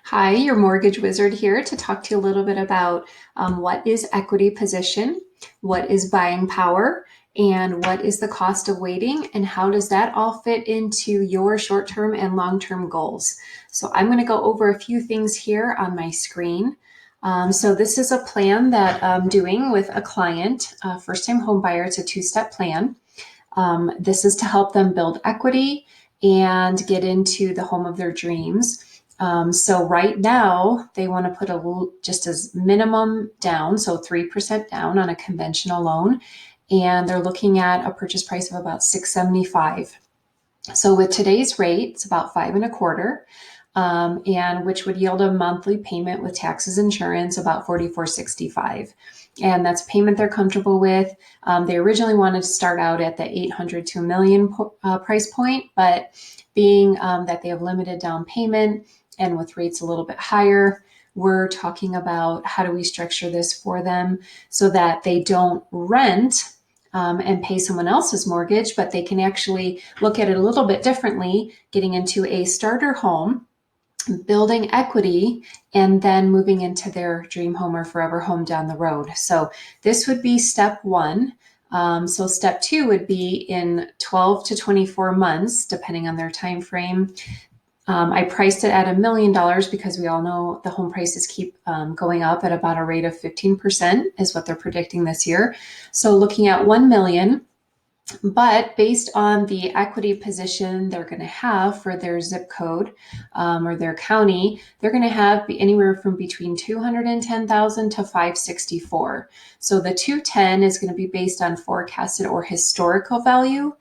Hi, your mortgage wizard here to talk to you a little bit about what is equity position, what is buying power, and what is the cost of waiting, and how does that all fit into your short-term and long-term goals. So I'm going to go over a few things here on my screen. So this is a plan that I'm doing with a client, a first-time home buyer. It's a two-step plan. This is to help them build equity and get into the home of their dreams. So right now they want to put a little, just as minimum down, so 3% down on a conventional loan, and they're looking at a purchase price of about 675. So with today's rate, it's about five and a quarter, and which would yield a monthly payment with taxes, insurance, about 44.65. And that's a payment they're comfortable with. They originally wanted to start out at the 800 to a million price point, but being that they have limited down payment and with rates a little bit higher, we're talking about how do we structure this for them so that they don't rent and pay someone else's mortgage, but they can actually look at it a little bit differently, getting into a starter home, building equity, and then moving into their dream home or forever home down the road. So this would be step one. So step two would be in 12 to 24 months, depending on their time frame. I priced it at $1 million because we all know the home prices keep going up at about a rate of 15% is what they're predicting this year. So looking at 1 million, but based on the equity position they're going to have for their zip code or their county, they're going to have anywhere from between 210,000 to 564. So the 210 is going to be based on forecasted or historical value.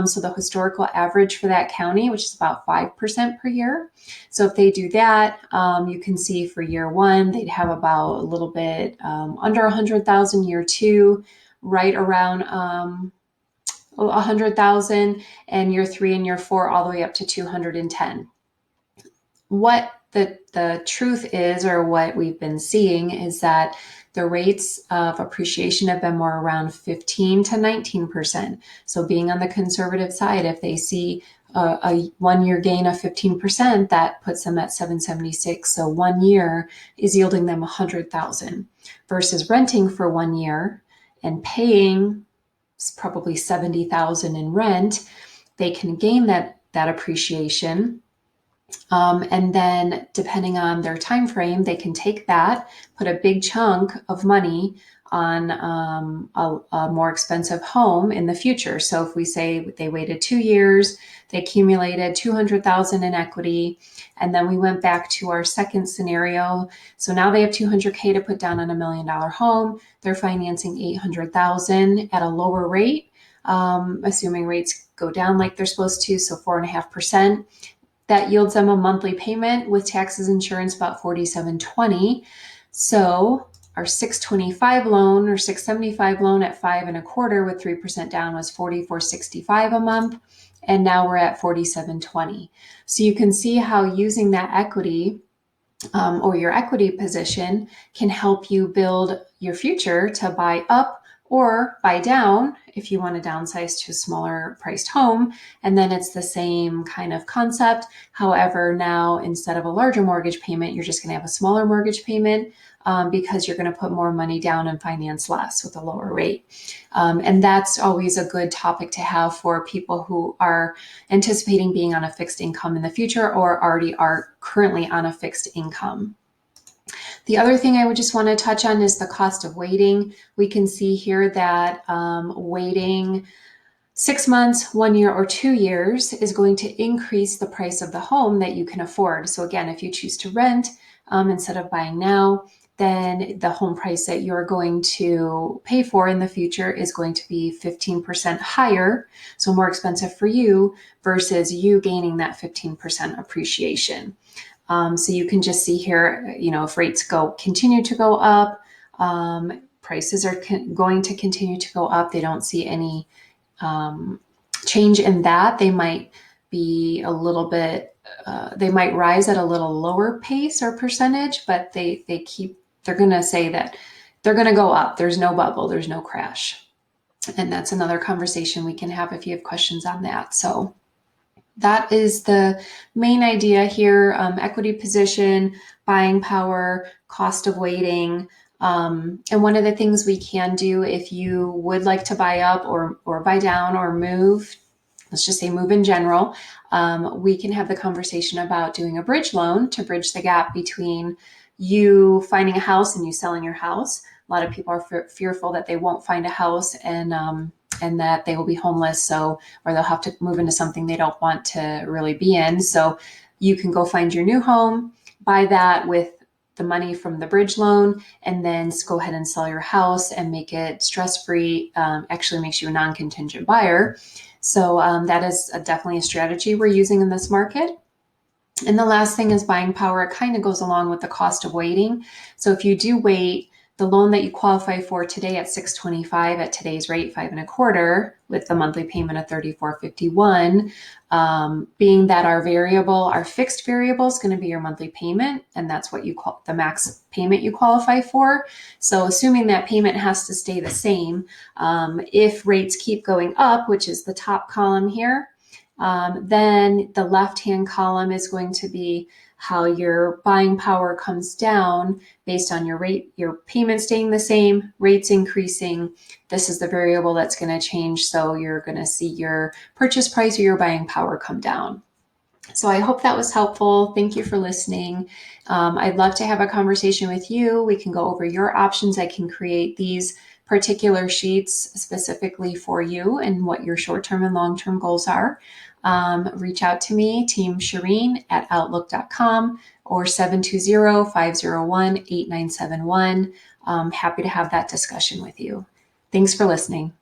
So the historical average for that county, which is about 5% per year. So if they do that, you can see for year one, they'd have about a little bit under 100,000, year two, right around 100,000, and year three and year four all the way up to 210. What the truth is, or what we've been seeing, is that the rates of appreciation have been more around 15 to 19%. So being on the conservative side, if they see a 1 year gain of 15%, that puts them at 776. So 1 year is yielding them 100,000 versus renting for 1 year and paying probably 70,000 in rent. They can gain that appreciation. And then depending on their time frame, they can take that, put a big chunk of money on a more expensive home in the future. So if we say they waited 2 years, they accumulated 200,000 in equity, and then we went back to our second scenario. So now they have 200K to put down on $1 million home. They're financing 800,000 at a lower rate, assuming rates go down like they're supposed to, so 4.5%. That yields them a monthly payment with taxes, insurance, about 4720. So our 625 loan or 675 loan at five and a quarter with 3% down was 4465 a month. And now we're at 4720. So you can see how using that equity or your equity position can help you build your future to buy up or buy down if you want to downsize to a smaller priced home. And then it's the same kind of concept. However, now instead of a larger mortgage payment, you're just going to have a smaller mortgage payment because you're going to put more money down and finance less with a lower rate. And that's always a good topic to have for people who are anticipating being on a fixed income in the future or already are currently on a fixed income. The other thing I would just want to touch on is the cost of waiting. We can see here that waiting 6 months, 1 year, or 2 years is going to increase the price of the home that you can afford. So again, if you choose to rent instead of buying now, then the home price that you're going to pay for in the future is going to be 15% higher, so more expensive for you versus you gaining that 15% appreciation. So you can just see here, if rates continue to go up, prices are going to continue to go up. They don't see any change in that. They might be a little bit, they might rise at a little lower pace or percentage, but they're going to say that they're going to go up. There's no bubble, there's no crash. And that's another conversation we can have if you have questions on that. So That is the main idea here. Equity position, buying power, cost of waiting. And one of the things we can do if you would like to buy up or buy down or move, let's just say move in general, we can have the conversation about doing a bridge loan to bridge the gap between you finding a house and you selling your house. A lot of people are fearful that they won't find a house and that they will be homeless. So, or they'll have to move into something they don't want to really be in. So you can go find your new home, buy that with the money from the bridge loan, and then go ahead and sell your house and make it stress-free. Actually makes you a non-contingent buyer. So that is definitely a strategy we're using in this market. And the last thing is buying power. It kind of goes along with the cost of waiting. So if you do wait, the loan that you qualify for today at 625 at today's rate, 5.25, with the monthly payment of 34.51, being that our fixed variable is going to be your monthly payment, and that's what you call the max payment you qualify for. So assuming that payment has to stay the same, if rates keep going up, which is the top column here, then the left-hand column is going to be how your buying power comes down based on your rate, your payment staying the same, rates increasing. This is the variable that's going to change. So you're going to see your purchase price or your buying power come down. So I hope that was helpful. Thank you for listening. I'd love to have a conversation with you. We can go over your options. I can create these particular sheets specifically for you and what your short-term and long-term goals are. Reach out to me, Team Shireen at outlook.com or 720-501-8971. Happy to have that discussion with you. Thanks for listening.